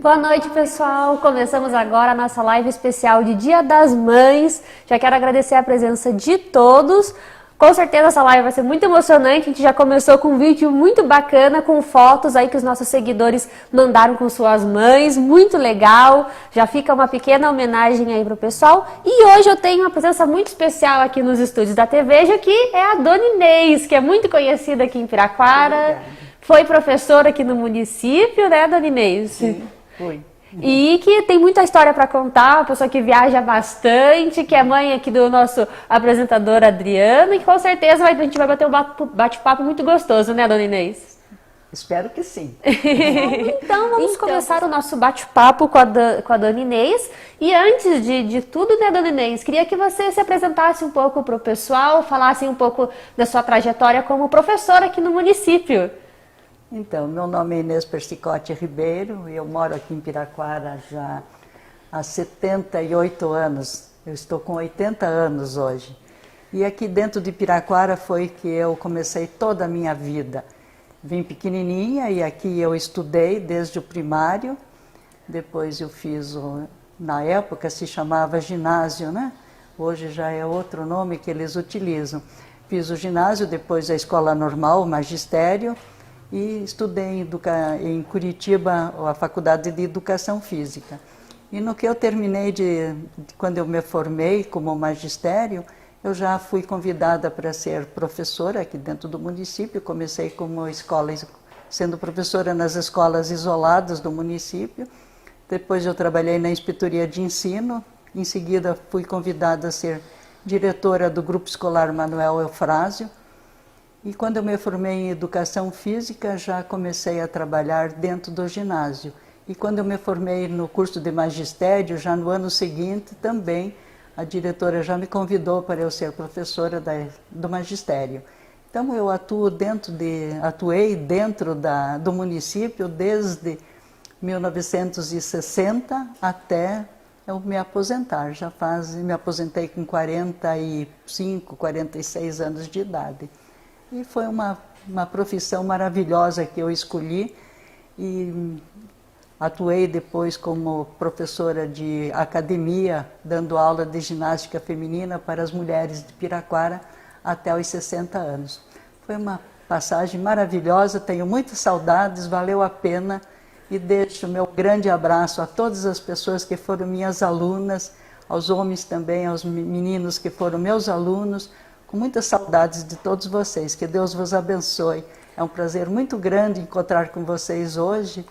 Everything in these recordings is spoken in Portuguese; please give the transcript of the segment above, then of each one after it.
Boa noite, pessoal! Começamos agora a nossa live especial de Dia das Mães. Já quero agradecer a presença de todos. Com certeza essa live vai ser muito emocionante. A gente já começou com um vídeo muito bacana, com fotos aí que os nossos seguidores mandaram com suas mães. Muito legal. Já fica uma pequena homenagem aí pro pessoal. E hoje eu tenho uma presença muito especial aqui nos estúdios da TV, que é a Dona Inês, que é muito conhecida aqui em Piraquara. Foi professora aqui no município, né, Dona Inês? Sim, foi. E que tem muita história para contar, uma pessoa que viaja bastante, que é mãe aqui do nosso apresentador Adriano, e com certeza a gente vai bater um bate-papo muito gostoso, né, Dona Inês? Espero que sim. Então vamos começar o nosso bate-papo com a Dona Inês. E antes de tudo, né, Dona Inês, queria que você se apresentasse um pouco para o pessoal, falasse um pouco da sua trajetória como professora aqui no município. Então, meu nome é Inês Persicotti Ribeiro, eu moro aqui em Piraquara já há 78 anos, eu estou com 80 anos hoje. E aqui dentro de Piraquara foi que eu comecei toda a minha vida. Vim pequenininha e aqui eu estudei desde o primário, depois eu fiz, na época se chamava ginásio, né? Hoje já é outro nome que eles utilizam. Fiz o ginásio, depois a escola normal, o magistério, e estudei em Curitiba a Faculdade de Educação Física. E no que eu terminei quando eu me formei como magistério, eu já fui convidada para ser professora aqui dentro do município. Comecei como sendo professora nas escolas isoladas do município. Depois eu trabalhei na inspetoria de ensino. Em seguida fui convidada a ser diretora do Grupo Escolar Manuel Eufrásio. E quando eu me formei em Educação Física, já comecei a trabalhar dentro do ginásio. E quando eu me formei no curso de magistério, já no ano seguinte, também a diretora já me convidou para eu ser professora do magistério. Então eu atuei dentro do município desde 1960 até eu me aposentar. Me aposentei com 45, 46 anos de idade. E foi uma profissão maravilhosa que eu escolhi e atuei depois como professora de academia, dando aula de ginástica feminina para as mulheres de Piraquara até os 60 anos. Foi uma passagem maravilhosa, tenho muitas saudades, valeu a pena e deixo meu grande abraço a todas as pessoas que foram minhas alunas, aos homens também, aos meninos que foram meus alunos, com muitas saudades de todos vocês, que Deus vos abençoe. É um prazer muito grande encontrar com vocês hoje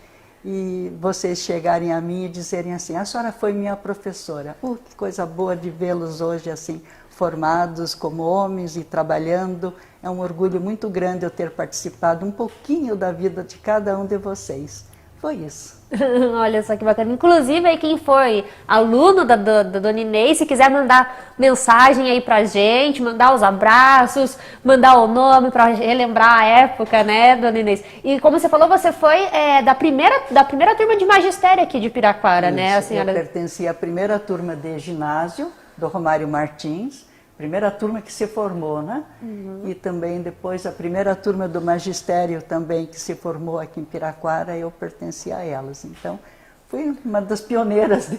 e vocês chegarem a mim e dizerem assim, a senhora foi minha professora. Que coisa boa de vê-los hoje assim, formados como homens e trabalhando. É um orgulho muito grande eu ter participado um pouquinho da vida de cada um de vocês. Foi isso. Olha só que bacana. Inclusive, aí quem foi aluno da Dona Inês, se quiser mandar mensagem aí pra gente, mandar os abraços, mandar o nome para relembrar a época, né, Dona Inês? E como você falou, você foi da primeira turma de magistério aqui de Piraquara, isso, né? A senhora... Eu pertenci à primeira turma de ginásio do Romário Martins, primeira turma que se formou, né? Uhum. E também depois a primeira turma do magistério também que se formou aqui em Piraquara, eu pertenci a elas. Então, fui uma das pioneiras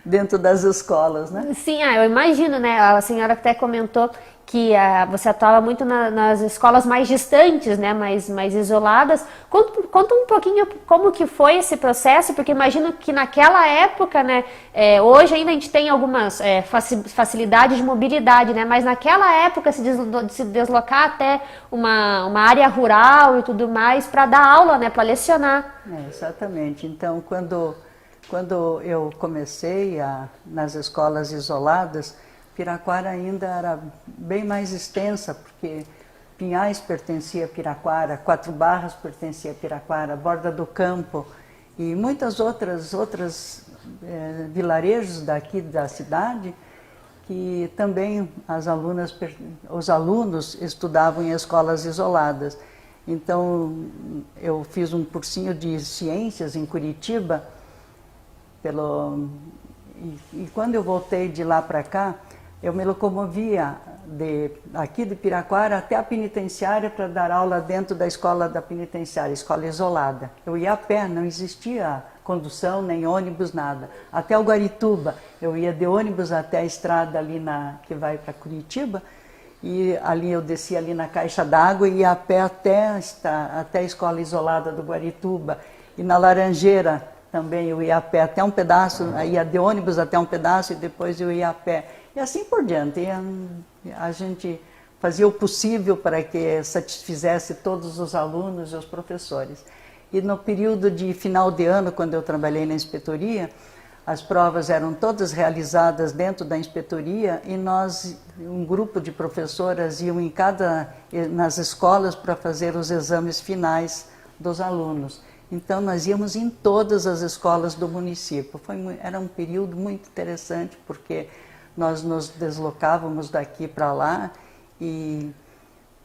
dentro das escolas, né? Sim, eu imagino, né? A senhora até comentou que você atuava muito nas escolas mais distantes, né? Mais isoladas. Conta um pouquinho como que foi esse processo, porque imagino que naquela época, né? Hoje ainda a gente tem algumas facilidades de mobilidade, né? Mas naquela época se deslocar até uma área rural e tudo mais para dar aula, né? Para lecionar. Exatamente. Então, quando eu comecei nas escolas isoladas, Piraquara ainda era bem mais extensa, porque Pinhais pertencia a Piraquara, Quatro Barras pertencia a Piraquara, Borda do Campo e muitas outras vilarejos daqui da cidade que também os alunos estudavam em escolas isoladas. Então eu fiz um cursinho de ciências em Curitiba e quando eu voltei de lá para cá, eu me locomovia aqui de Piraquara até a penitenciária para dar aula dentro da escola da penitenciária, escola isolada. Eu ia a pé, não existia condução, nem ônibus, nada. Até o Guarituba, eu ia de ônibus até a estrada ali que vai para Curitiba, e ali eu descia ali na caixa d'água e ia a pé até a escola isolada do Guarituba. E na Laranjeira também eu ia a pé até um pedaço, ia de ônibus até um pedaço e depois eu ia a pé. E assim por diante. E a gente fazia o possível para que satisfizesse todos os alunos e os professores. E no período de final de ano, quando eu trabalhei na inspetoria, as provas eram todas realizadas dentro da inspetoria e nós, um grupo de professoras, iam nas escolas para fazer os exames finais dos alunos. Então nós íamos em todas as escolas do município. Era um período muito interessante porque nós nos deslocávamos daqui para lá e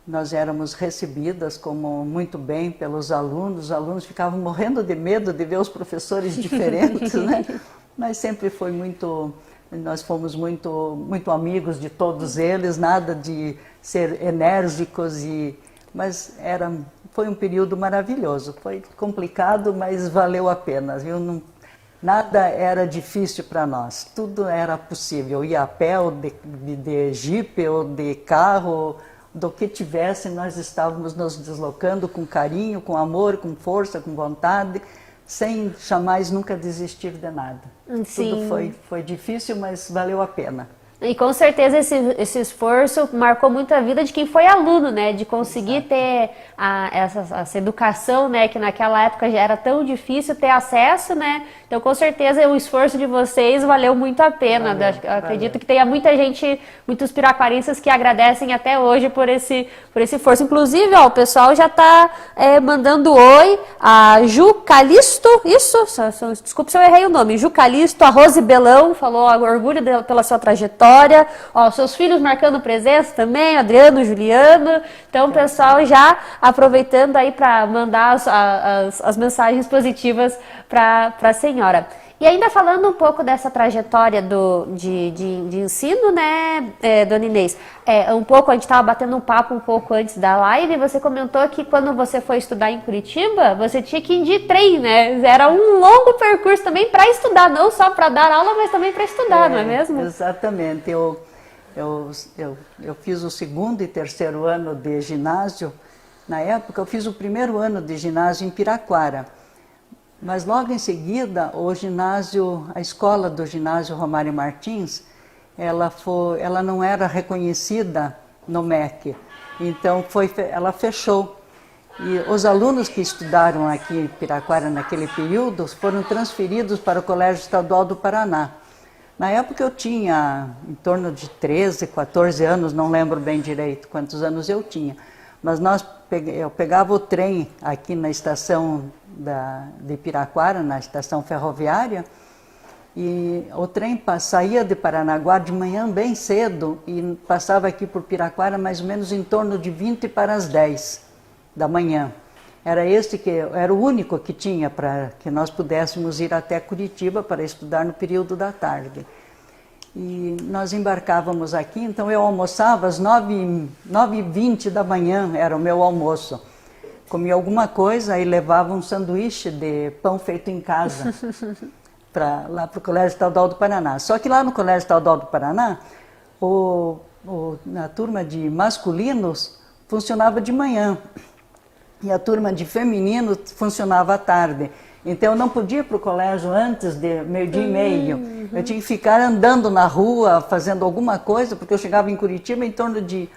nós éramos recebidas como muito bem pelos alunos. Os alunos ficavam morrendo de medo de ver os professores diferentes, né? Mas sempre foi nós fomos muito amigos de todos eles, nada de ser enérgicos, mas foi um período maravilhoso. Foi complicado, mas valeu a pena, viu? Nada era difícil para nós, tudo era possível. Ir a pé, ou de jipe, ou de carro, do que tivesse, nós estávamos nos deslocando com carinho, com amor, com força, com vontade, sem jamais nunca desistir de nada. Sim. Tudo foi difícil, mas valeu a pena. E com certeza esse esforço marcou muito a vida de quem foi aluno, né? De conseguir Exato. ter essa educação, né? Que naquela época já era tão difícil ter acesso, né? Então, com certeza, o esforço de vocês valeu muito a pena. Acredito que tenha muita gente, muitos piraquarenses que agradecem até hoje por esse esforço. Inclusive, ó, o pessoal já está mandando oi. A Ju Calisto, isso? Desculpe se eu errei o nome. Ju Calisto, a Rose Belão, falou orgulho pela sua trajetória. Ó, seus filhos marcando presença também, Adriano, Juliano. Então, o pessoal já aproveitando aí para mandar as mensagens positivas para a senhora. E ainda falando um pouco dessa trajetória de ensino, né, dona Inês? Um pouco, a gente estava batendo um papo um pouco antes da live, você comentou que quando você foi estudar em Curitiba, você tinha que ir de trem, né? Era um longo percurso também para estudar, não só para dar aula, mas também para estudar, não é mesmo? Exatamente. Eu fiz o segundo e terceiro ano de ginásio. Na época, eu fiz o primeiro ano de ginásio em Piraquara. Mas logo em seguida, a escola do ginásio Romário Martins, ela não era reconhecida no MEC, então ela fechou. E os alunos que estudaram aqui em Piraquara naquele período foram transferidos para o Colégio Estadual do Paraná. Na época eu tinha em torno de 13, 14 anos, não lembro bem direito quantos anos eu tinha, mas eu pegava o trem aqui na estação de Piraquara, na estação ferroviária, e o trem saía de Paranaguá de manhã bem cedo e passava aqui por Piraquara mais ou menos em torno de 20 para as 10 da manhã. Era o único que tinha para que nós pudéssemos ir até Curitiba para estudar no período da tarde. E nós embarcávamos aqui, então eu almoçava às 9h20 da manhã, era o meu almoço. Comia alguma coisa e levava um sanduíche de pão feito em casa lá para o Colégio Estadual do Paraná. Só que lá no Colégio Estadual do Paraná, na turma de masculinos funcionava de manhã e a turma de femininos funcionava à tarde. Então eu não podia ir para o colégio antes de meio-dia e meio. Eu tinha que ficar andando na rua, fazendo alguma coisa, porque eu chegava em Curitiba em torno de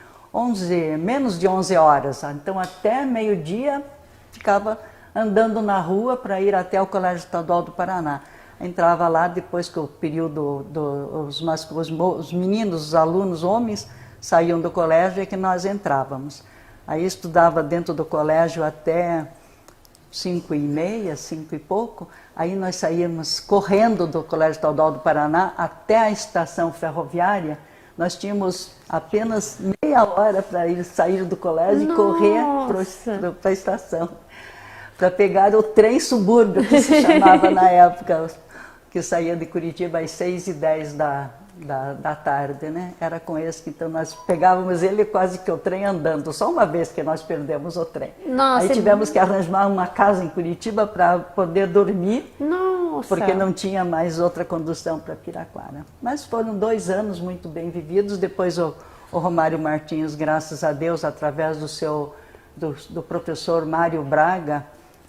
menos de 11 horas. Então até meio-dia ficava andando na rua para ir até o Colégio Estadual do Paraná. Entrava lá depois que o período os meninos, os alunos homens saíam do colégio e que nós entrávamos. Aí estudava dentro do colégio até 5h30, 5 e pouco. Aí nós saímos correndo do Colégio Estadual do Paraná até a estação ferroviária. Nós tínhamos apenas meia hora para sair do colégio e correr para a estação, para pegar o trem subúrbio, que se chamava na época, que saía de Curitiba às 6h10 da tarde, né? Era com esse que então nós pegávamos ele quase que o trem andando, só uma vez que nós perdemos o trem. Nossa, aí tivemos que arranjar uma casa em Curitiba para poder dormir. Nossa. Nossa. Porque não tinha mais outra condução para Piraquara. Mas foram 2 anos muito bem vividos. Depois o Romário Martins, graças a Deus, através do professor Mário Braga,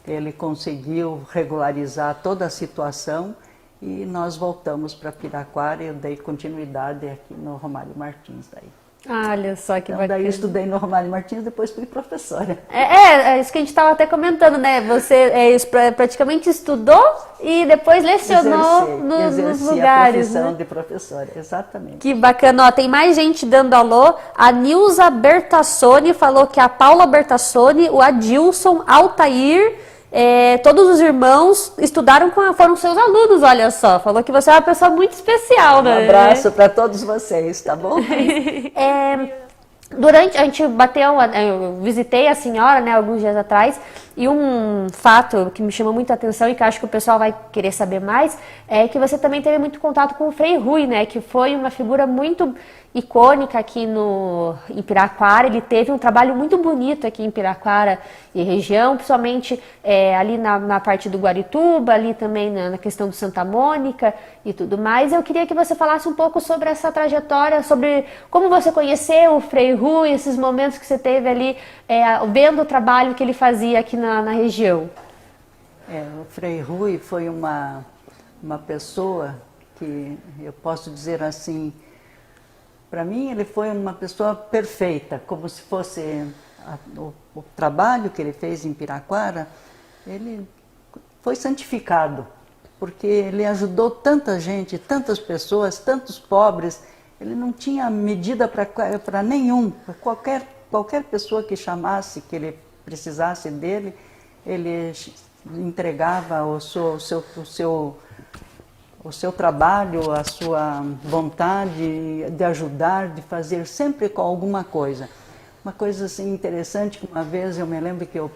ele conseguiu regularizar toda a situação e nós voltamos para Piraquara e eu dei continuidade aqui no Romário Martins daí. Olha só que Então, bacana. daí eu estudei no Romário Martins, depois fui professora. É isso que a gente estava até comentando, né? Você praticamente estudou e depois lecionou nos lugares. A profissão né? de professora, exatamente. Que bacana. Ó, tem mais gente dando alô. A Nilza Bertassoni falou que a Paula Bertassoni, o Adilson, Altair, todos os irmãos estudaram foram seus alunos, olha só. Falou que você é uma pessoa muito especial, né? Um abraço para todos vocês, tá bom? Durante, a gente bateu, eu visitei a senhora, né, alguns dias atrás, e um fato que me chamou muita atenção e que acho que o pessoal vai querer saber mais, é que você também teve muito contato com o Frei Rui, né, que foi uma figura muito icônica aqui em Piraquara. Ele teve um trabalho muito bonito aqui em Piraquara e região, principalmente ali na parte do Guarituba, ali também na questão do Santa Mônica e tudo mais. Eu queria que você falasse um pouco sobre essa trajetória, sobre como você conheceu o Frei Rui, esses momentos que você teve ali, vendo o trabalho que ele fazia aqui na região. O Frei Rui foi uma pessoa que, eu posso dizer assim, para mim ele foi uma pessoa perfeita, como se fosse o trabalho que ele fez em Piraquara, ele foi santificado, porque ele ajudou tanta gente, tantas pessoas, tantos pobres. Ele não tinha medida para nenhum, pra qualquer pessoa que chamasse, que ele precisasse dele, ele entregava o seu trabalho, a sua vontade de ajudar, de fazer sempre com alguma coisa. Uma coisa assim interessante, que uma vez eu me lembro que eu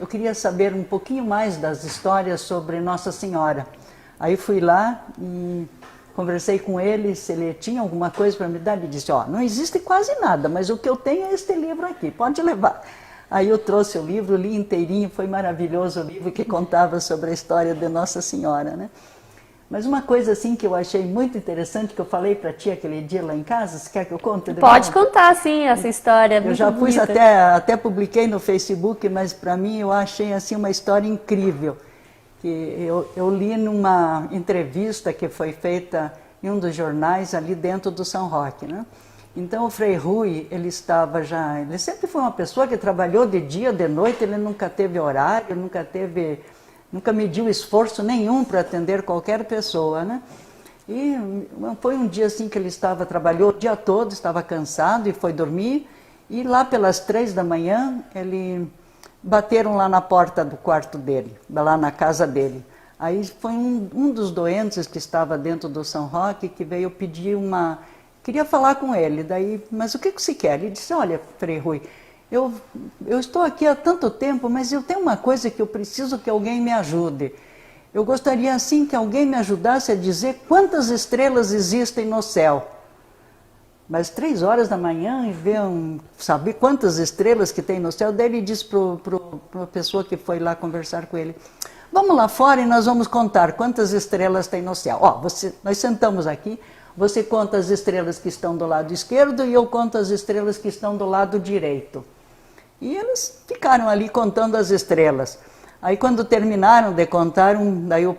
queria saber um pouquinho mais das histórias sobre Nossa Senhora. Aí fui lá e conversei com ele, se ele tinha alguma coisa para me dar. Ele disse, não existe quase nada, mas o que eu tenho é este livro aqui, pode levar. Aí eu trouxe o livro, li inteirinho, foi maravilhoso o livro que contava sobre a história de Nossa Senhora, né? Mas uma coisa assim que eu achei muito interessante, que eu falei para ti aquele dia lá em casa, você quer que eu conte? Pode contar, sim, essa história. Eu já pus, até publiquei no Facebook, mas para mim eu achei assim uma história incrível. Que eu li numa entrevista que foi feita em um dos jornais ali dentro do São Roque, né? Então o Frei Rui, ele sempre foi uma pessoa que trabalhou de dia, de noite, ele nunca teve horário, nunca mediu esforço nenhum para atender qualquer pessoa, né? E foi um dia assim que ele trabalhou o dia todo, estava cansado e foi dormir, e lá pelas 3 da manhã, bateram lá na porta do quarto dele, lá na casa dele. Aí foi um dos doentes que estava dentro do São Roque que veio pedir queria falar com ele. Daí, mas o que você quer? Ele disse, olha, Frei Rui, eu estou aqui há tanto tempo, mas eu tenho uma coisa que eu preciso que alguém me ajude. Eu gostaria assim que alguém me ajudasse a dizer quantas estrelas existem no céu. Mas 3 horas da manhã e saber quantas estrelas que tem no céu. Daí ele disse para a pessoa que foi lá conversar com ele, vamos lá fora e nós vamos contar quantas estrelas tem no céu. Nós sentamos aqui, você conta as estrelas que estão do lado esquerdo e eu conto as estrelas que estão do lado direito. E eles ficaram ali contando as estrelas. Aí quando terminaram de contar, daí o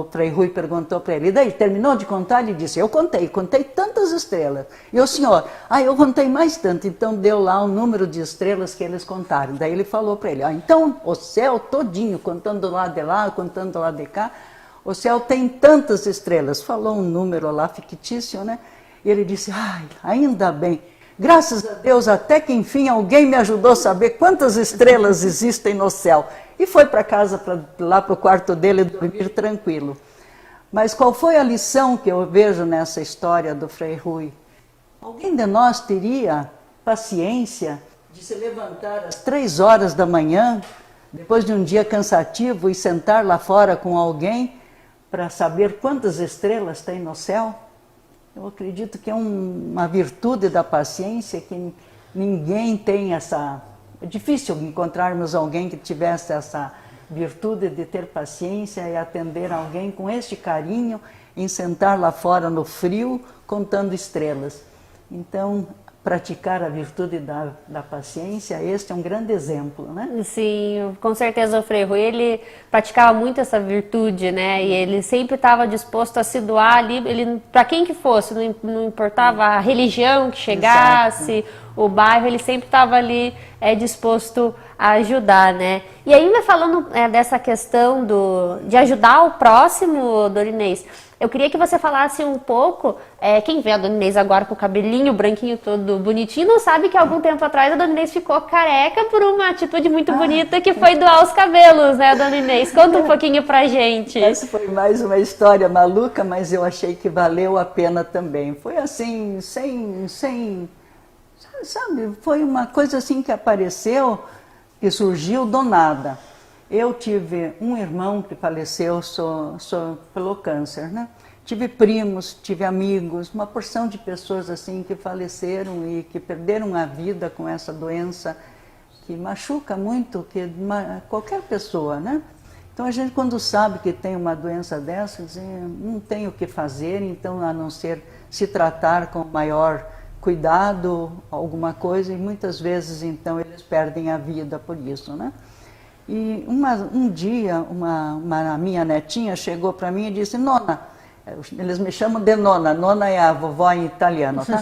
Frei Rui perguntou para ele, daí terminou de contar? Ele disse, eu contei tantas estrelas. E o senhor, eu contei mais tanto. Então deu lá o número de estrelas que eles contaram. Daí ele falou para ele, então o céu todinho, contando lá de lá, contando lá de cá, o céu tem tantas estrelas. Falou um número lá fictício, né? E ele disse, ainda bem. Graças a Deus, até que enfim alguém me ajudou a saber quantas estrelas existem no céu. E foi para casa, lá para o quarto dele, dormir tranquilo. Mas qual foi a lição que eu vejo nessa história do Frei Rui? Alguém de nós teria paciência de se levantar às 3 horas da manhã, depois de um dia cansativo, e sentar lá fora com alguém para saber quantas estrelas tem no céu? Eu acredito que é uma virtude da paciência que ninguém tem essa... É difícil encontrarmos alguém que tivesse essa virtude de ter paciência e atender alguém com este carinho, em sentar lá fora no frio, contando estrelas. Então, praticar a virtude da paciência, este é um grande exemplo, né? Sim, com certeza o Frei Rui, ele praticava muito essa virtude, né? E ele sempre estava disposto a se doar ali, ele, para quem que fosse, não importava a religião que chegasse, exato, o bairro, ele sempre estava ali disposto a ajudar, né? E ainda falando dessa questão de ajudar o próximo, Dona Inês, eu queria que você falasse um pouco, quem vê a Dona Inês agora com o cabelinho branquinho todo bonitinho, não sabe que algum tempo atrás a Dona Inês ficou careca por uma atitude muito bonita que foi doar os cabelos, né, Dona Inês? Conta um pouquinho pra gente. Essa foi mais uma história maluca, mas eu achei que valeu a pena também. Foi assim, sabe, foi uma coisa assim que apareceu, que surgiu do nada. Eu tive um irmão que faleceu pelo câncer, né? Tive primos, tive amigos, uma porção de pessoas assim que faleceram e que perderam a vida com essa doença que machuca muito qualquer pessoa, né? Então a gente, quando sabe que tem uma doença dessa, não tem o que fazer, então a não ser se tratar com maior cuidado, alguma coisa, e muitas vezes então eles perdem a vida por isso, né? E um dia, a minha netinha chegou para mim e disse: Nona, eles me chamam de Nona, Nona é a vovó em italiano, tá?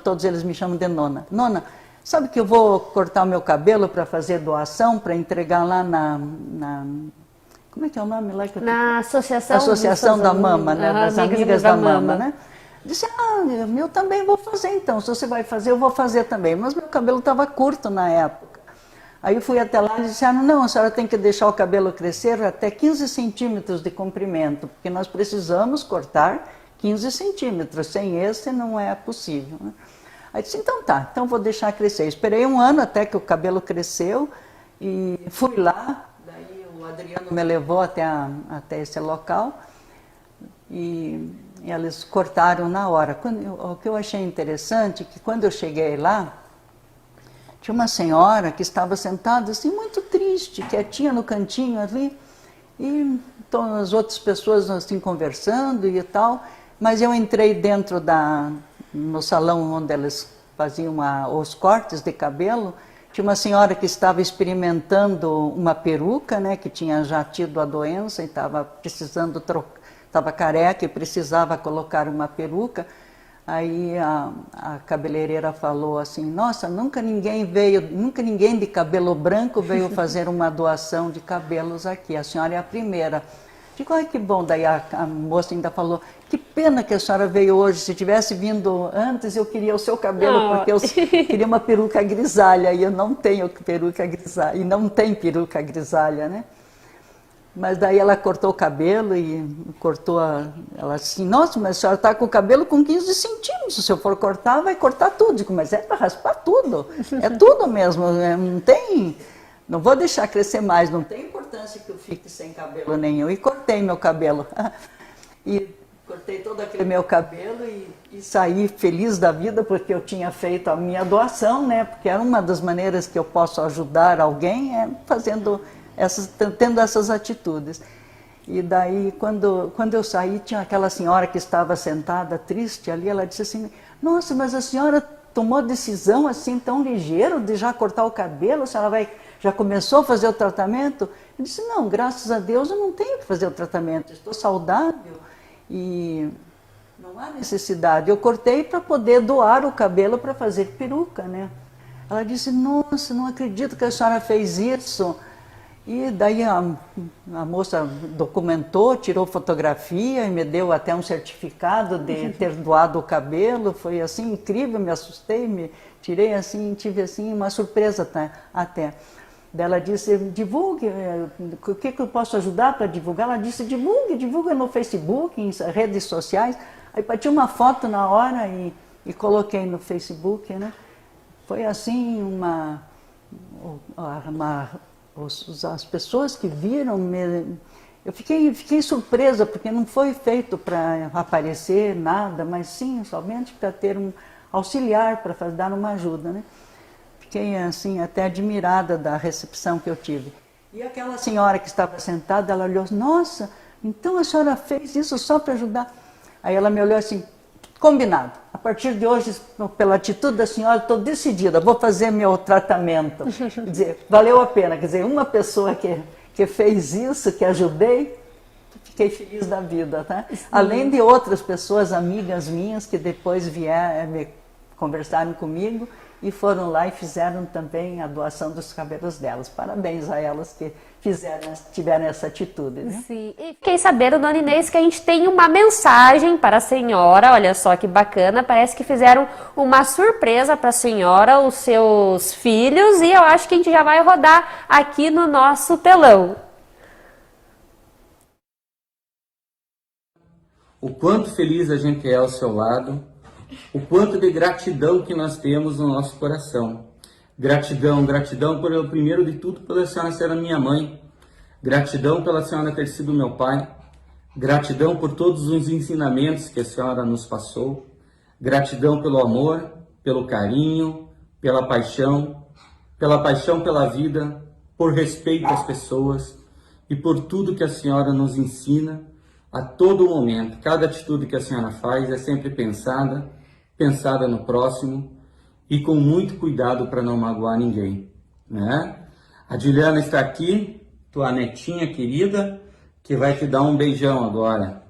Todos eles me chamam de Nona. Nona, sabe que eu vou cortar o meu cabelo para fazer doação, para entregar lá como é que é o nome lá? Na Associação da Mama, né? Das Amigas da Mama, né? Disse: eu também vou fazer então, se você vai fazer, eu vou fazer também. Mas meu cabelo estava curto na época. Aí eu fui até lá e disseram: não, a senhora tem que deixar o cabelo crescer até 15 centímetros de comprimento, porque nós precisamos cortar 15 centímetros, sem esse não é possível, né? Aí disse: então tá, então vou deixar crescer. Esperei um ano até que o cabelo cresceu e fui lá, daí o Adriano me levou até esse local e eles cortaram na hora. O que eu achei interessante é que quando eu cheguei lá, tinha uma senhora que estava sentada assim, muito triste, quietinha no cantinho ali, e então, as outras pessoas assim conversando e tal, mas eu entrei dentro no salão onde eles faziam os cortes de cabelo. Tinha uma senhora que estava experimentando uma peruca, né, que tinha já tido a doença e estava precisando estava careca e precisava colocar uma peruca. Aí a cabeleireira falou assim: nossa, nunca ninguém de cabelo branco veio fazer uma doação de cabelos aqui, a senhora é a primeira. Digo: ai, que bom. Daí a moça ainda falou: que pena que a senhora veio hoje, se tivesse vindo antes eu queria o seu cabelo, porque eu queria uma peruca grisalha, e eu não tenho peruca grisalha, e não tem peruca grisalha, né? Mas daí ela cortou o cabelo e ela disse: nossa, mas a senhora está com o cabelo com 15 centímetros, se eu for cortar, vai cortar tudo. Digo: mas é para raspar tudo, é tudo mesmo, não vou deixar crescer mais, não tem importância que eu fique sem cabelo nenhum. E cortei meu cabelo, e cortei todo aquele meu cabelo e saí feliz da vida, porque eu tinha feito a minha doação, né? Porque era uma das maneiras que eu posso ajudar alguém, tendo essas atitudes. E daí, quando eu saí, tinha aquela senhora que estava sentada, triste ali, ela disse assim: nossa, mas a senhora tomou decisão assim tão ligeiro de já cortar o cabelo, a senhora já começou a fazer o tratamento? Eu disse: não, graças a Deus eu não tenho que fazer o tratamento, estou saudável e não há necessidade. Eu cortei para poder doar o cabelo para fazer peruca, né? Ela disse: nossa, não acredito que a senhora fez isso. E daí a moça documentou, tirou fotografia e me deu até um certificado de ter doado o cabelo. Foi assim incrível, me assustei, tirei assim, tive assim uma surpresa até. Daí ela disse: divulgue, o que eu posso ajudar para divulgar? Ela disse: divulga no Facebook, em redes sociais. Aí bati uma foto na hora e coloquei no Facebook, né? Foi assim as pessoas que viram, eu fiquei surpresa, porque não foi feito para aparecer nada, mas sim, somente para ter um auxiliar, para dar uma ajuda, né? Fiquei assim até admirada da recepção que eu tive. E aquela senhora que estava sentada, ela olhou, nossa, então a senhora fez isso só para ajudar? Aí ela me olhou assim, combinado, a partir de hoje, pela atitude da senhora, estou decidida, vou fazer meu tratamento. Quer dizer, valeu a pena, quer dizer, uma pessoa que fez isso, que ajudei, fiquei feliz da vida, tá? Além de outras pessoas, amigas minhas, que depois vieram, conversaram comigo e foram lá e fizeram também a doação dos cabelos delas. Parabéns a elas que tiveram essa atitude, né? Sim. E fiquei sabendo, dona Inês, que a gente tem uma mensagem para a senhora, olha só que bacana, parece que fizeram uma surpresa para a senhora, os seus filhos, e eu acho que a gente já vai rodar aqui no nosso telão. O quanto feliz a gente é ao seu lado, o quanto de gratidão que nós temos no nosso coração. Gratidão, gratidão por, primeiro de tudo, pela senhora ser a minha mãe. Gratidão pela senhora ter sido meu pai. Gratidão por todos os ensinamentos que a senhora nos passou. Gratidão pelo amor, pelo carinho, pela paixão pela vida, por respeito às pessoas e por tudo que a senhora nos ensina a todo momento. Cada atitude que a senhora faz é sempre pensada no próximo e com muito cuidado para não magoar ninguém, né? A Juliana está aqui, tua netinha querida, que vai te dar um beijão agora.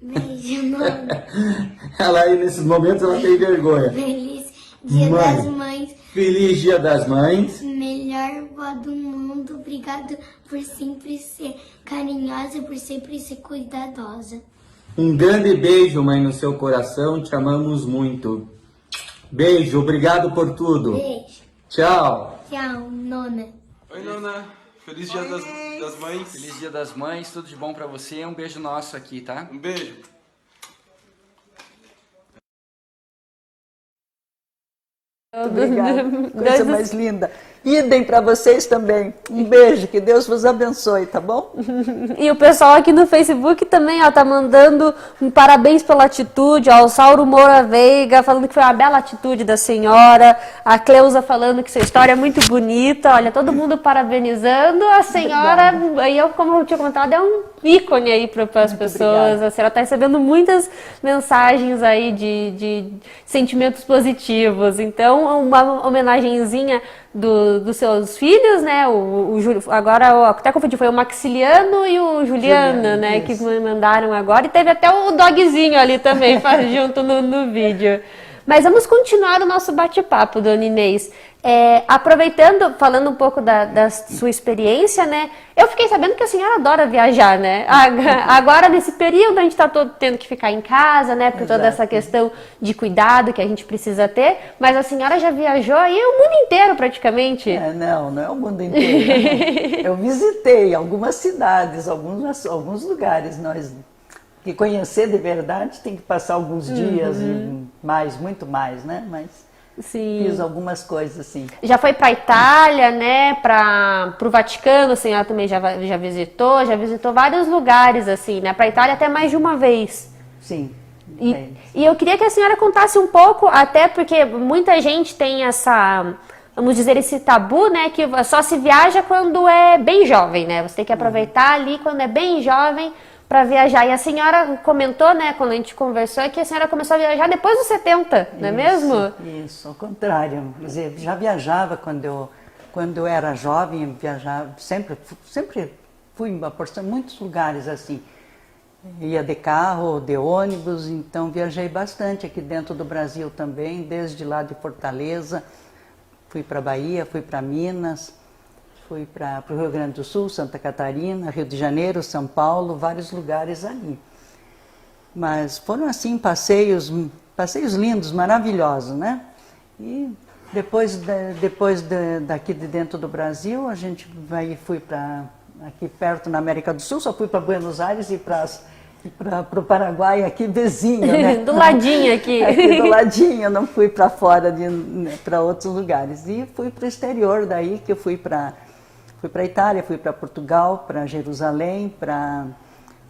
Beijo, mãe. Ela aí, nesses momentos, ela tem vergonha. Feliz Dia das Mães. Feliz Dia das Mães. Melhor vó do mundo. Obrigado por sempre ser carinhosa, por sempre ser cuidadosa. Um grande beijo, mãe, no seu coração. Te amamos muito. Beijo, obrigado por tudo. Beijo. Tchau. Tchau, nona. Oi, Nona. Feliz Dia das Mães. Feliz Dia das Mães, tudo de bom pra você. Um beijo nosso aqui, tá? Um beijo. Obrigada, coisa mais linda. Idem para vocês também. Um beijo, que Deus vos abençoe, tá bom? E o pessoal aqui no Facebook também, ó, tá mandando um parabéns pela atitude, ó, o Sauro Moura Veiga falando que foi uma bela atitude da senhora, a Cleusa falando que sua história é muito bonita, olha, todo mundo parabenizando, a senhora, aí eu, como eu tinha comentado, é um ícone aí para as pessoas, obrigada. A senhora tá recebendo muitas mensagens aí de sentimentos positivos, então uma homenagenzinha dos seus filhos, né? O Júlio, agora até confundi, foi o Maxiliano e o Juliano, né? Isso. Que mandaram agora. E teve até o dogzinho ali também junto no vídeo. Mas vamos continuar o nosso bate-papo, dona Inês. Aproveitando, falando um pouco da sua experiência, né? Eu fiquei sabendo que a senhora adora viajar, né? Agora, nesse período, a gente está todo tendo que ficar em casa, né? Por toda essa questão de cuidado que a gente precisa ter. Mas a senhora já viajou aí o mundo inteiro, praticamente. Não é o mundo inteiro. Eu visitei algumas cidades, alguns lugares. Que conhecer de verdade tem que passar alguns dias e muito mais, né? Mas sim, fiz algumas coisas assim. Já foi para a Itália, né? Para o Vaticano, a senhora também já visitou vários lugares assim, né? Para a Itália até mais de uma vez. Sim. E eu queria que a senhora contasse um pouco, até porque muita gente tem vamos dizer, esse tabu, né? Que só se viaja quando é bem jovem, né? Você tem que aproveitar ali quando é bem jovem para viajar. E a senhora comentou, né, quando a gente conversou, que a senhora começou a viajar depois dos 70, não é mesmo? Isso, ao contrário. Quer dizer, já viajava quando eu era jovem, viajava, sempre fui por muitos lugares assim. Ia de carro, de ônibus, então viajei bastante aqui dentro do Brasil também, desde lá de Fortaleza, fui para Bahia, fui para Minas, fui para o Rio Grande do Sul, Santa Catarina, Rio de Janeiro, São Paulo, vários lugares ali. Mas foram assim passeios lindos, maravilhosos, né? E depois daqui de dentro do Brasil, a gente fui para aqui perto na América do Sul, só fui para Buenos Aires e para o Paraguai, aqui vizinho, né? Do ladinho aqui. Aqui do ladinho, não fui para fora, para outros lugares. E fui para o exterior, daí que eu fui para a Itália, fui para Portugal, para Jerusalém, para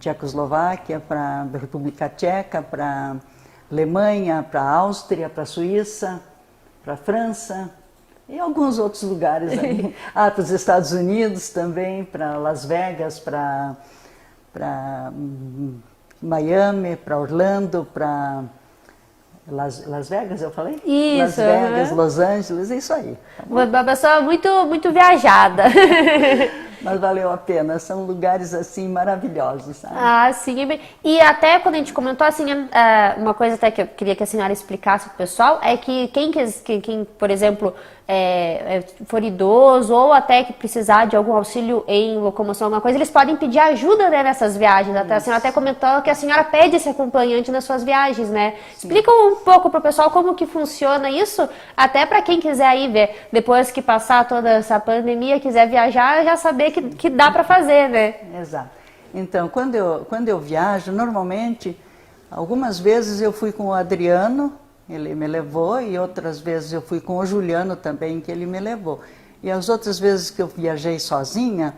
Tchecoslováquia, para a República Tcheca, para Alemanha, para Áustria, para Suíça, para França, E alguns outros lugares aí. Para os Estados Unidos também, para Las Vegas, para Miami, para Orlando, para Las Vegas, eu falei? Isso. Las Vegas, Los Angeles, é isso aí. Uma pessoa muito viajada. Mas valeu a pena, são lugares assim maravilhosos, sabe? Ah, sim. E até quando a gente comentou, assim, uma coisa até que eu queria que a senhora explicasse pro pessoal, é que quem por exemplo, for idoso ou até que precisar de algum auxílio em locomoção, alguma coisa, eles podem pedir ajuda, né, nessas viagens. Até a senhora até comentou que a senhora pede esse acompanhante nas suas viagens, né? Sim. Explica um pouco pro pessoal como que funciona isso, até para quem quiser aí ver, depois que passar toda essa pandemia, quiser viajar, já saber que dá para fazer, né? Exato. Então, quando eu viajo, normalmente, algumas vezes eu fui com o Adriano, ele me levou, e outras vezes eu fui com o Juliano também, que ele me levou. E as outras vezes que eu viajei sozinha,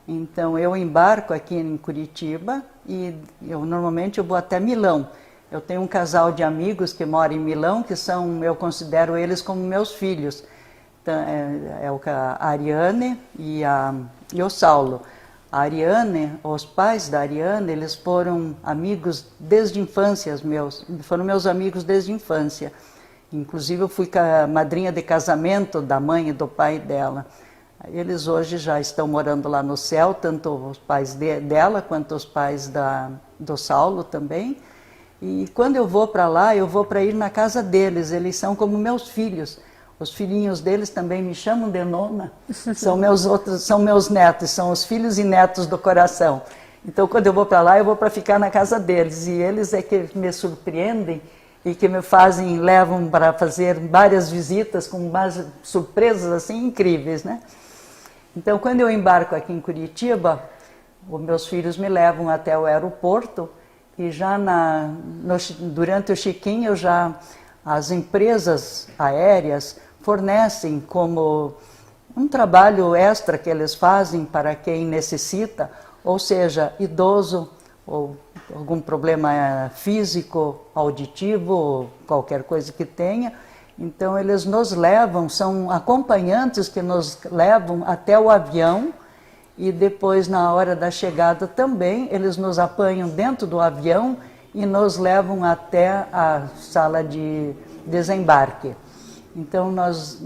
então eu embarco aqui em Curitiba e normalmente eu vou até Milão. Eu tenho um casal de amigos que mora em Milão, que eu considero eles como meus filhos. Então, a Ariane e o Saulo. A Ariane, os pais da Ariane, eles foram amigos desde a infância, foram meus amigos desde a infância. Inclusive eu fui a madrinha de casamento da mãe e do pai dela. Eles hoje já estão morando lá no céu, tanto os pais dela quanto os pais do Saulo também. E quando eu vou para lá, eu vou para ir na casa deles, eles são como meus filhos. Os filhinhos deles também me chamam de nona, são meus netos, são os filhos e netos do coração. Então, quando eu vou para lá, eu vou para ficar na casa deles. E eles é que me surpreendem e que me levam para fazer várias visitas com umas surpresas assim incríveis, né? Então, quando eu embarco aqui em Curitiba, os meus filhos me levam até o aeroporto e já durante o check-in, as empresas aéreas fornecem como um trabalho extra que eles fazem para quem necessita, ou seja, idoso, ou algum problema físico, auditivo, ou qualquer coisa que tenha. Então eles nos levam, são acompanhantes que nos levam até o avião e depois na hora da chegada também eles nos apanham dentro do avião e nos levam até a sala de desembarque. Então nós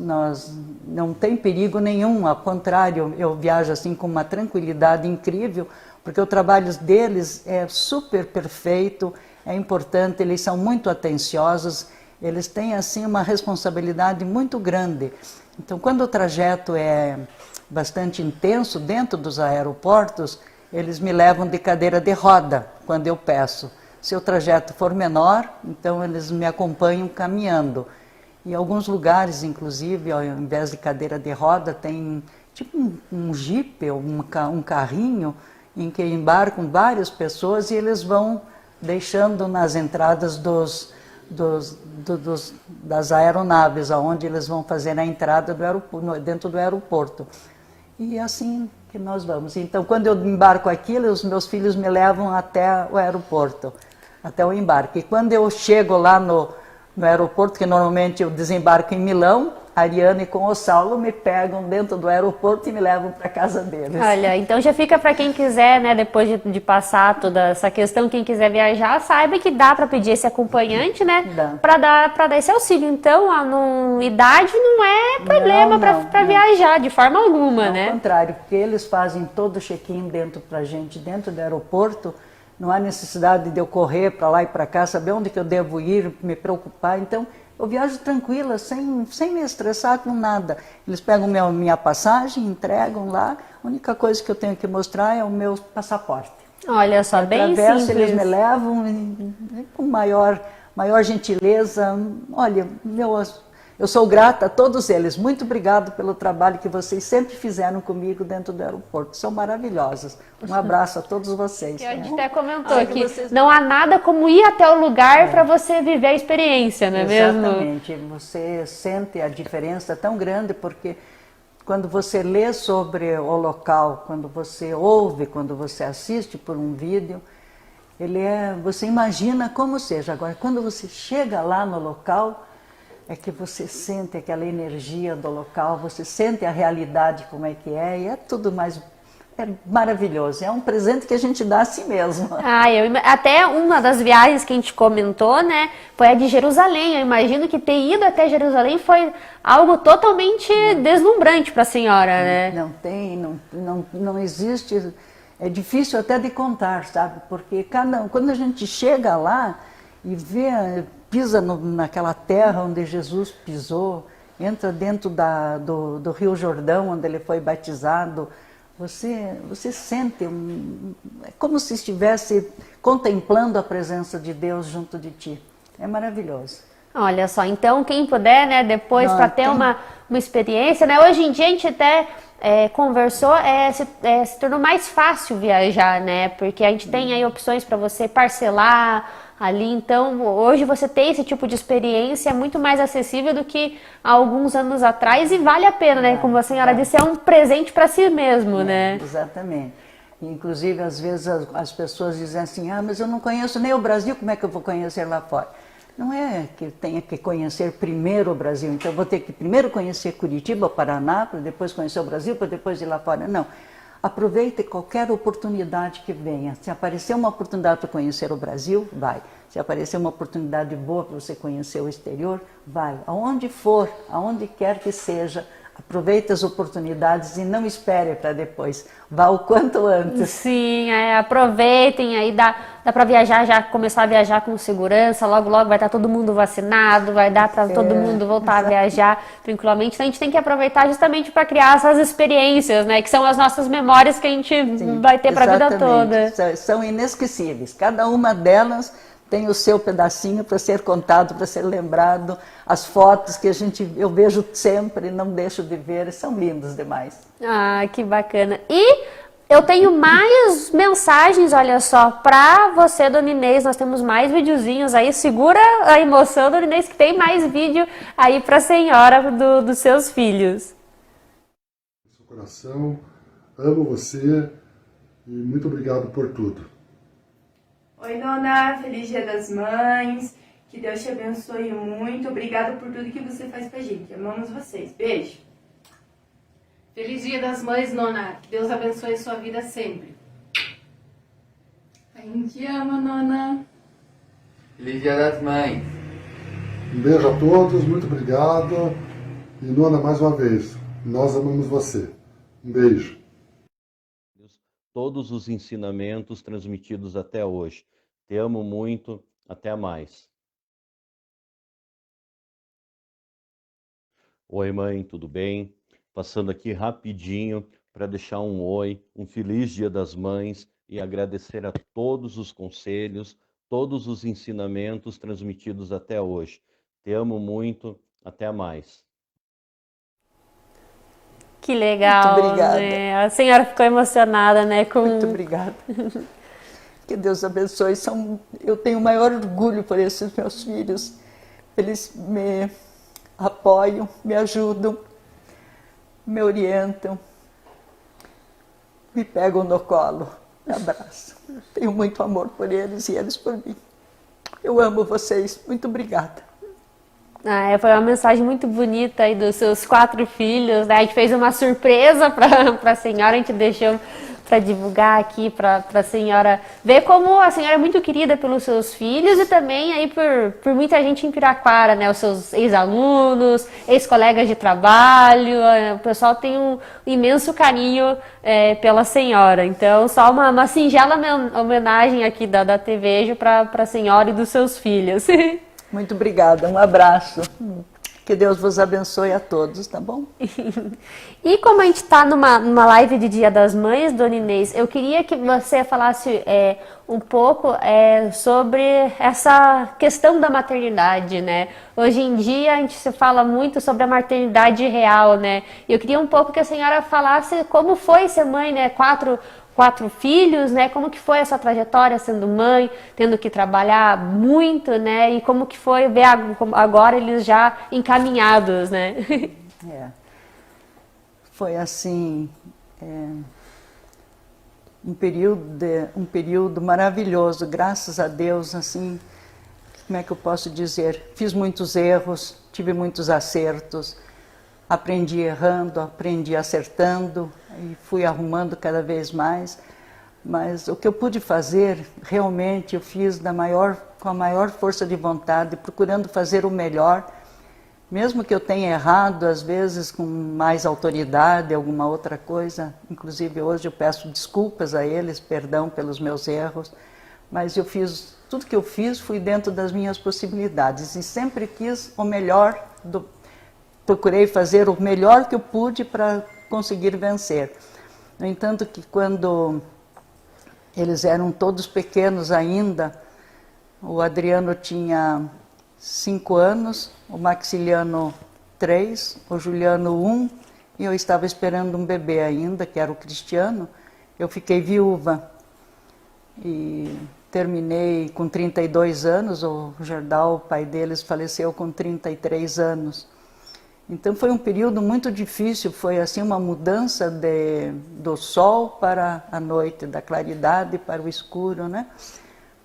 não tem perigo nenhum, ao contrário, eu viajo assim com uma tranquilidade incrível, porque o trabalho deles é super perfeito, é importante, eles são muito atenciosos, eles têm assim uma responsabilidade muito grande. Então quando o trajeto é bastante intenso dentro dos aeroportos, eles me levam de cadeira de roda quando eu peço. Se o trajeto for menor, então eles me acompanham caminhando. Em alguns lugares, inclusive, ao invés de cadeira de roda, tem tipo um jipe, ou um carrinho, em que embarcam várias pessoas e eles vão deixando nas entradas das aeronaves, aonde eles vão fazer a entrada dentro do aeroporto. E assim que nós vamos. Então, quando eu embarco aqui, os meus filhos me levam até o aeroporto, até o embarque. E quando eu chego lá no aeroporto, que normalmente eu desembarco em Milão, a Ariane com o Saulo me pegam dentro do aeroporto e me levam para casa deles. Olha, então já fica para quem quiser, né, depois de passar toda essa questão, quem quiser viajar, saiba que dá para pedir esse acompanhante, né, para dar esse auxílio. Então, idade não é problema para viajar, de forma alguma, né? Ao contrário, porque eles fazem todo o check-in dentro do aeroporto. Não há necessidade de eu correr para lá e para cá, saber onde que eu devo ir, me preocupar. Então, eu viajo tranquila, sem me estressar com nada. Eles pegam minha passagem, entregam lá. A única coisa que eu tenho que mostrar é o meu passaporte. Olha só, bem simples. Eles me levam com maior gentileza. Olha, eu sou grata a todos eles. Muito obrigado pelo trabalho que vocês sempre fizeram comigo dentro do aeroporto. São maravilhosos. Um abraço a todos vocês. Que a gente até comentou que não há nada como ir até o lugar para você viver a experiência, não é mesmo? Exatamente. Você sente a diferença tão grande porque quando você lê sobre o local, quando você ouve, quando você assiste por um vídeo, você imagina como seja. Agora, quando você chega lá no local, é que você sente aquela energia do local, você sente a realidade como é que é, e é tudo mais... É maravilhoso, é um presente que a gente dá a si mesmo. Até uma das viagens que a gente comentou, né, foi a de Jerusalém. Eu imagino que ter ido até Jerusalém foi algo totalmente deslumbrante para a senhora, né? Não existe, é difícil até de contar, sabe? Porque quando a gente chega lá e pisa naquela terra onde Jesus pisou, entra dentro do Rio Jordão, onde ele foi batizado, você sente, é como se estivesse contemplando a presença de Deus junto de ti. É maravilhoso. Olha só, então quem puder, né, depois para ter uma experiência, né, hoje em dia a gente até conversou, se tornou mais fácil viajar, né, porque a gente tem aí opções para você parcelar ali, então hoje você ter esse tipo de experiência é muito mais acessível do que há alguns anos atrás e vale a pena, né, como a senhora disse, é um presente para si mesmo, né. Exatamente. Inclusive, às vezes as pessoas dizem assim, mas eu não conheço nem o Brasil, como é que eu vou conhecer lá fora? Não é que eu tenha que conhecer primeiro o Brasil, então eu vou ter que primeiro conhecer Curitiba, Paraná, para depois conhecer o Brasil, para depois ir lá fora. Não. Aproveite qualquer oportunidade que venha. Se aparecer uma oportunidade para conhecer o Brasil, vai. Se aparecer uma oportunidade boa para você conhecer o exterior, vai. Aonde for, aonde quer que seja, aproveite as oportunidades e não espere para depois. Vá o quanto antes. Sim, aproveitem, aí dá para viajar, já começar a viajar com segurança, logo vai estar todo mundo vacinado, vai dar para todo mundo voltar a viajar tranquilamente. Então a gente tem que aproveitar justamente para criar essas experiências, né, que são as nossas memórias que a gente vai ter para a vida toda. São inesquecíveis, cada uma delas tem o seu pedacinho para ser contado, para ser lembrado. As fotos que eu vejo sempre, não deixo de ver, são lindas demais. Ah, que bacana. E eu tenho mais mensagens, olha só, para você, Dona Inês. Nós temos mais videozinhos aí. Segura a emoção, Dona Inês, que tem mais vídeo aí para a senhora dos seus filhos. Seu coração, amo você e muito obrigado por tudo. Oi, Nona, feliz Dia das Mães, que Deus te abençoe muito, obrigada por tudo que você faz pra gente, amamos vocês, beijo. Feliz Dia das Mães, Nona, que Deus abençoe sua vida sempre. A gente ama, Nona. Feliz Dia das Mães. Um beijo a todos, muito obrigado. E Nona, mais uma vez, nós amamos você. Um beijo. Todos os ensinamentos transmitidos até hoje. Te amo muito, até mais. Oi, mãe, tudo bem? Passando aqui rapidinho para deixar um oi, um feliz Dia das Mães e agradecer a todos os conselhos, todos os ensinamentos transmitidos até hoje. Te amo muito, até mais. Que legal, muito obrigada. Né? A senhora ficou emocionada, né? Muito obrigada. Que Deus abençoe. Eu tenho o maior orgulho por esses meus filhos. Eles me apoiam, me ajudam, me orientam, me pegam no colo, me abraçam. Tenho muito amor por eles e eles por mim. Eu amo vocês. Muito obrigada. Foi uma mensagem muito bonita aí dos seus 4 filhos, né? A gente fez uma surpresa para a senhora, a gente deixou para divulgar aqui para a senhora ver como a senhora é muito querida pelos seus filhos e também aí por muita gente em Piraquara, né? Os seus ex-alunos, ex-colegas de trabalho, o pessoal tem um imenso carinho pela senhora. Então, só uma singela homenagem aqui da TVEJO para a senhora e dos seus filhos. Muito obrigada, um abraço. Que Deus vos abençoe a todos, tá bom? E como a gente está numa live de Dia das Mães, Dona Inês, eu queria que você falasse um pouco sobre essa questão da maternidade, né? Hoje em dia a gente se fala muito sobre a maternidade real, né? E eu queria um pouco que a senhora falasse como foi ser mãe, né? Quatro filhos, né? Como que foi essa trajetória sendo mãe, tendo que trabalhar muito, né? E como que foi ver agora eles já encaminhados, né? Foi assim, um período maravilhoso, graças a Deus, assim, como é que eu posso dizer, fiz muitos erros, tive muitos acertos, aprendi errando, aprendi acertando e fui arrumando cada vez mais. Mas o que eu pude fazer, realmente eu fiz com a maior força de vontade, procurando fazer o melhor, mesmo que eu tenha errado, às vezes com mais autoridade, alguma outra coisa. Inclusive hoje eu peço desculpas a eles, perdão pelos meus erros, mas tudo que eu fiz fui dentro das minhas possibilidades e sempre quis o melhor, procurei fazer o melhor que eu pude para conseguir vencer. No entanto, que quando eles eram todos pequenos ainda, o Adriano tinha 5 anos, o Maxiliano 3, o Juliano 1, e eu estava esperando um bebê ainda, que era o Cristiano. Eu fiquei viúva e terminei com 32 anos, o Gerdau, o pai deles, faleceu com 33 anos. Então foi um período muito difícil, foi assim uma mudança do sol para a noite, da claridade para o escuro, né?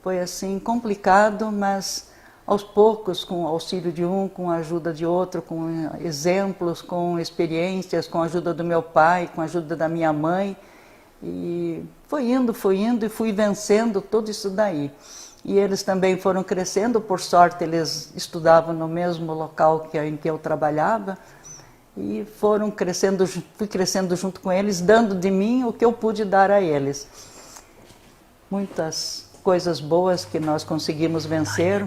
Foi assim complicado, mas aos poucos, com o auxílio de um, com a ajuda de outro, com exemplos, com experiências, com a ajuda do meu pai, com a ajuda da minha mãe, e foi indo e fui vencendo tudo isso daí. E eles também foram crescendo, por sorte eles estudavam no mesmo local em que eu trabalhava, e fui crescendo junto com eles, dando de mim o que eu pude dar a eles. Muitas coisas boas que nós conseguimos vencer,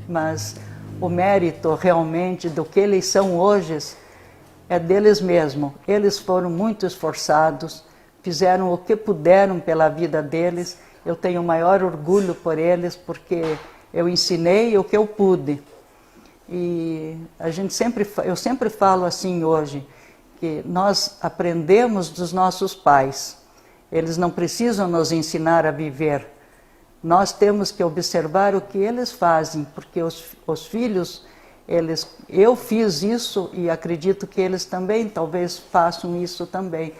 mas o mérito realmente do que eles são hoje é deles mesmos. Eles foram muito esforçados, fizeram o que puderam pela vida deles. Eu tenho o maior orgulho por eles, porque eu ensinei o que eu pude. E eu sempre falo assim hoje, que nós aprendemos dos nossos pais. Eles não precisam nos ensinar a viver. Nós temos que observar o que eles fazem, porque os filhos, eu fiz isso e acredito que eles também talvez façam isso também.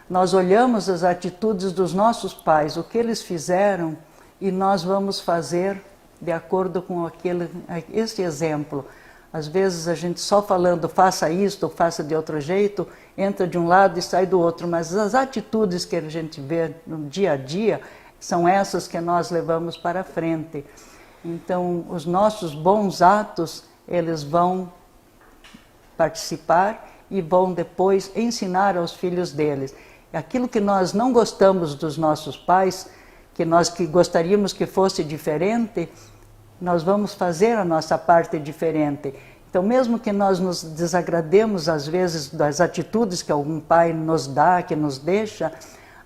Nós olhamos as atitudes dos nossos pais, o que eles fizeram, e nós vamos fazer de acordo com esse exemplo. Às vezes a gente só falando, faça isto ou faça de outro jeito, entra de um lado e sai do outro, mas as atitudes que a gente vê no dia a dia são essas que nós levamos para frente. Então, os nossos bons atos, eles vão participar e vão depois ensinar aos filhos deles. Aquilo que nós não gostamos dos nossos pais, que gostaríamos que fosse diferente, nós vamos fazer a nossa parte diferente. Então, mesmo que nós nos desagrademos às vezes das atitudes que algum pai nos dá, que nos deixa,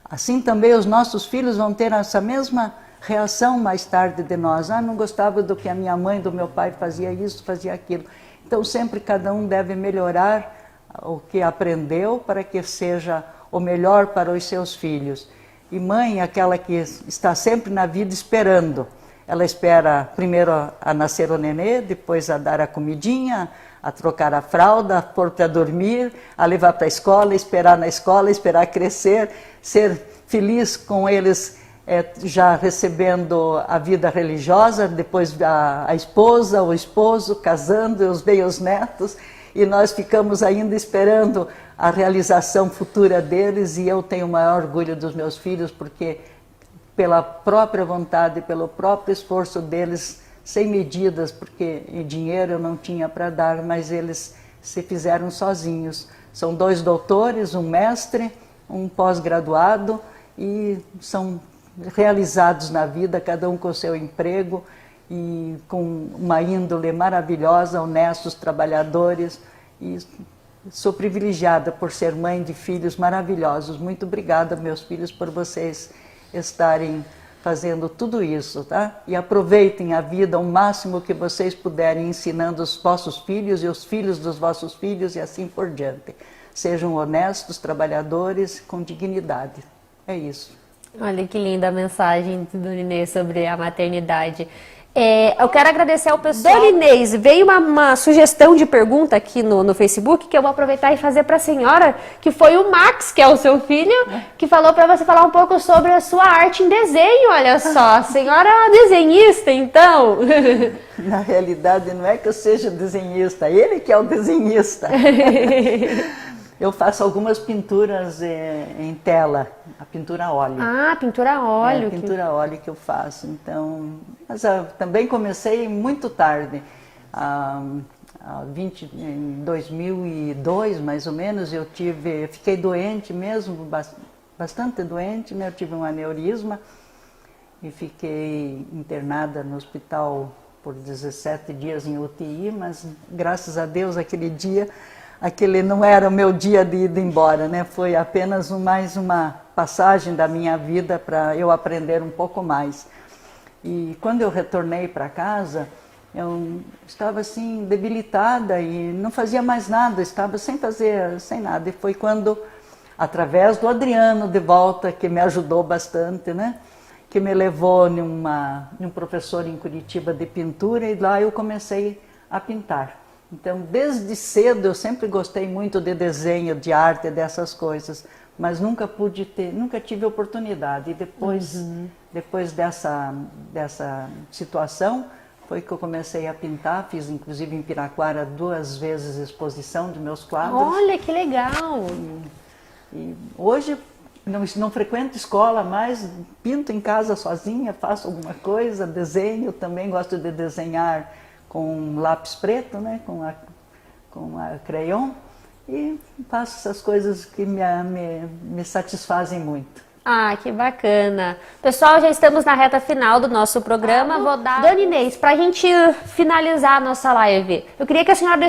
assim também os nossos filhos vão ter essa mesma reação mais tarde de nós. Não gostava do que a minha mãe, do meu pai fazia isso, fazia aquilo. Então, sempre cada um deve melhorar o que aprendeu para que seja o melhor para os seus filhos. E mãe é aquela que está sempre na vida esperando. Ela espera primeiro a nascer o nenê, depois a dar a comidinha, a trocar a fralda, a pôr para dormir, a levar para a escola, esperar crescer, ser feliz com eles já recebendo a vida religiosa, depois a esposa, o esposo, casando, os netos, e nós ficamos ainda esperando a realização futura deles, e eu tenho o maior orgulho dos meus filhos, porque pela própria vontade, pelo próprio esforço deles, sem medidas, porque dinheiro eu não tinha para dar, mas eles se fizeram sozinhos. São 2 doutores, um mestre, um pós-graduado, e são realizados na vida, cada um com o seu emprego, e com uma índole maravilhosa, honestos, trabalhadores, e sou privilegiada por ser mãe de filhos maravilhosos. Muito obrigada, meus filhos, por vocês estarem fazendo tudo isso, tá? E aproveitem a vida o máximo que vocês puderem, ensinando os vossos filhos e os filhos dos vossos filhos e assim por diante. Sejam honestos, trabalhadores, com dignidade. É isso. Olha que linda a mensagem do Ninê sobre a maternidade. Eu quero agradecer ao pessoal. Dona Inês, veio uma sugestão de pergunta aqui no Facebook que eu vou aproveitar e fazer para a senhora, que foi o Max, que é o seu filho, que falou para você falar um pouco sobre a sua arte em desenho, olha só. A senhora é desenhista, então? Na realidade, não é que eu seja desenhista, ele que é o desenhista. Eu faço algumas pinturas em tela, a pintura a óleo. Ah, pintura a óleo. É a pintura a óleo que eu faço. Então, mas eu também comecei muito tarde. Em 2002, mais ou menos, eu fiquei doente mesmo, bastante doente, né? Eu tive um aneurisma e fiquei internada no hospital por 17 dias em UTI, mas graças a Deus aquele dia... Aquele não era o meu dia de ir embora, né? Foi apenas mais uma passagem da minha vida para eu aprender um pouco mais. E quando eu retornei para casa, eu estava assim debilitada e não fazia mais nada, estava sem nada. E foi quando, através do Adriano de volta, que me ajudou bastante, né? Que me levou num professor em Curitiba de pintura e lá eu comecei a pintar. Então, desde cedo eu sempre gostei muito de desenho, de arte, dessas coisas, mas nunca tive oportunidade. E depois dessa situação, foi que eu comecei a pintar, fiz inclusive em Piraquara 2 vezes exposição de meus quadros. Olha, que legal! E hoje não frequento escola, mas pinto em casa sozinha, faço alguma coisa, desenho, também gosto de desenhar com lápis preto, né, com a crayon, e faço essas coisas que me satisfazem muito. Ah, que bacana. Pessoal, já estamos na reta final do nosso programa. Vou dar... Dona Inês, para a gente finalizar a nossa live, eu queria que a senhora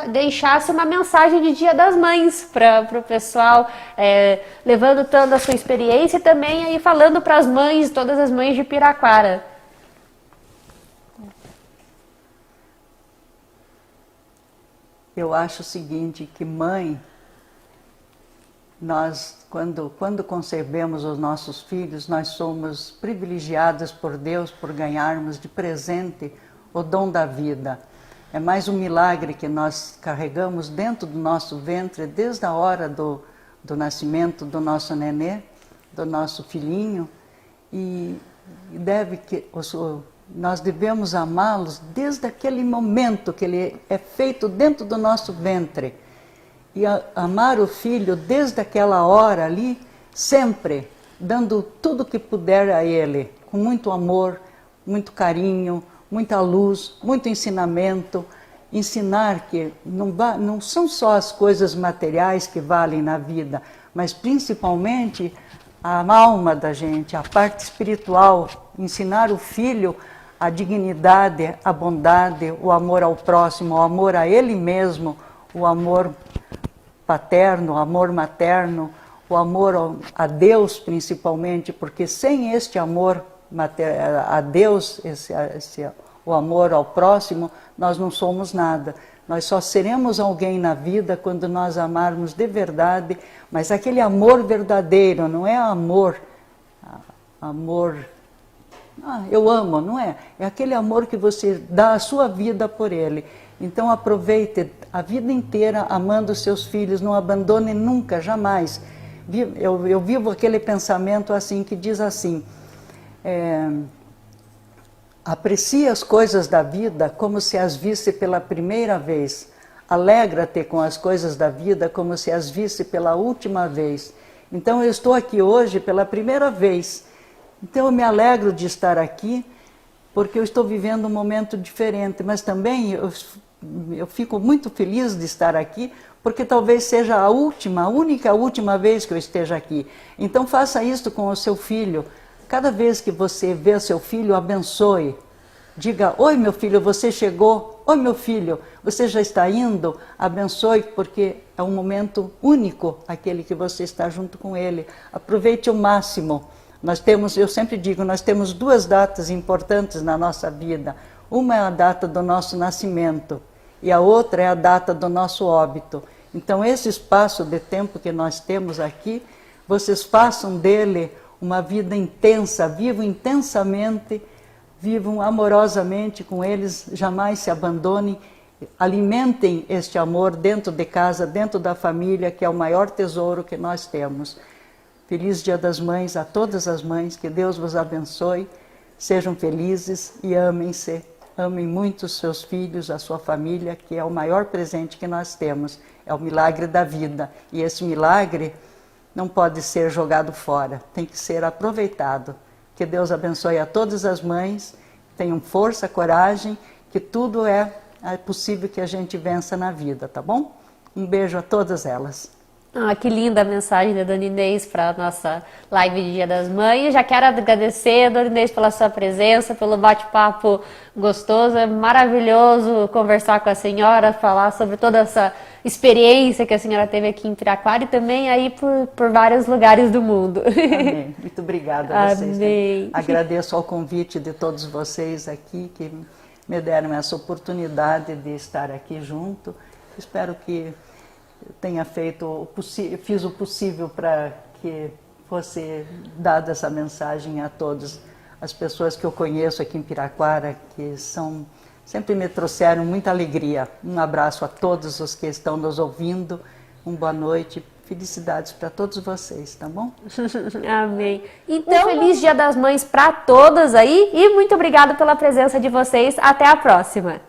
deixasse uma mensagem de Dia das Mães para o pessoal, levando toda a sua experiência e também aí falando para as mães, todas as mães de Piraquara. Eu acho o seguinte, que mãe, nós, quando concebemos os nossos filhos, nós somos privilegiadas por Deus por ganharmos de presente o dom da vida. É mais um milagre que nós carregamos dentro do nosso ventre desde a hora do nascimento do nosso nenê, do nosso filhinho, e nós devemos amá-los desde aquele momento que ele é feito dentro do nosso ventre. E amar o filho desde aquela hora ali, sempre, dando tudo o que puder a ele, com muito amor, muito carinho, muita luz, muito ensinamento. Ensinar que não são só as coisas materiais que valem na vida, mas principalmente a alma da gente, a parte espiritual. Ensinar o filho a dignidade, a bondade, o amor ao próximo, o amor a ele mesmo, o amor paterno, o amor materno, o amor a Deus principalmente, porque sem este amor a Deus, o amor ao próximo, nós não somos nada. Nós só seremos alguém na vida quando nós amarmos de verdade, mas aquele amor verdadeiro, não é amor, eu amo, não é? É aquele amor que você dá a sua vida por ele. Então aproveite a vida inteira amando os seus filhos, não abandone nunca, jamais. Eu vivo aquele pensamento assim, que diz assim, aprecie as coisas da vida como se as visse pela primeira vez. Alegra-te com as coisas da vida como se as visse pela última vez. Então eu estou aqui hoje pela primeira vez. Então eu me alegro de estar aqui, porque eu estou vivendo um momento diferente, mas também eu fico muito feliz de estar aqui, porque talvez seja a única vez que eu esteja aqui. Então faça isso com o seu filho. Cada vez que você vê o seu filho, abençoe. Diga, oi meu filho, você chegou. Oi meu filho, você já está indo. Abençoe, porque é um momento único, aquele que você está junto com ele. Aproveite o máximo. Eu sempre digo, nós temos 2 datas importantes na nossa vida. Uma é a data do nosso nascimento e a outra é a data do nosso óbito. Então esse espaço de tempo que nós temos aqui, vocês façam dele uma vida intensa, vivam intensamente, vivam amorosamente com eles, jamais se abandonem, alimentem este amor dentro de casa, dentro da família, que é o maior tesouro que nós temos. Feliz Dia das Mães a todas as mães, que Deus vos abençoe, sejam felizes e amem-se, amem muito os seus filhos, a sua família, que é o maior presente que nós temos, é o milagre da vida. E esse milagre não pode ser jogado fora, tem que ser aproveitado. Que Deus abençoe a todas as mães, tenham força, coragem, que tudo é possível que a gente vença na vida, tá bom? Um beijo a todas elas. Ah, que linda a mensagem da Dona Inês para a nossa live de Dia das Mães. Já quero agradecer, Dona Inês, pela sua presença, pelo bate-papo gostoso. É maravilhoso conversar com a senhora, falar sobre toda essa experiência que a senhora teve aqui em Piraquara e também aí por vários lugares do mundo. Amém. Muito obrigada a vocês. Amém. Agradeço ao convite de todos vocês aqui que me deram essa oportunidade de estar aqui junto. Espero que tenha fiz o possível para que fosse dada essa mensagem a todas as pessoas que eu conheço aqui em Piraquara, que sempre me trouxeram muita alegria. Um abraço a todos os que estão nos ouvindo, uma boa noite, felicidades para todos vocês, tá bom? Amém. Então, feliz Dia das Mães para todas aí e muito obrigada pela presença de vocês. Até a próxima.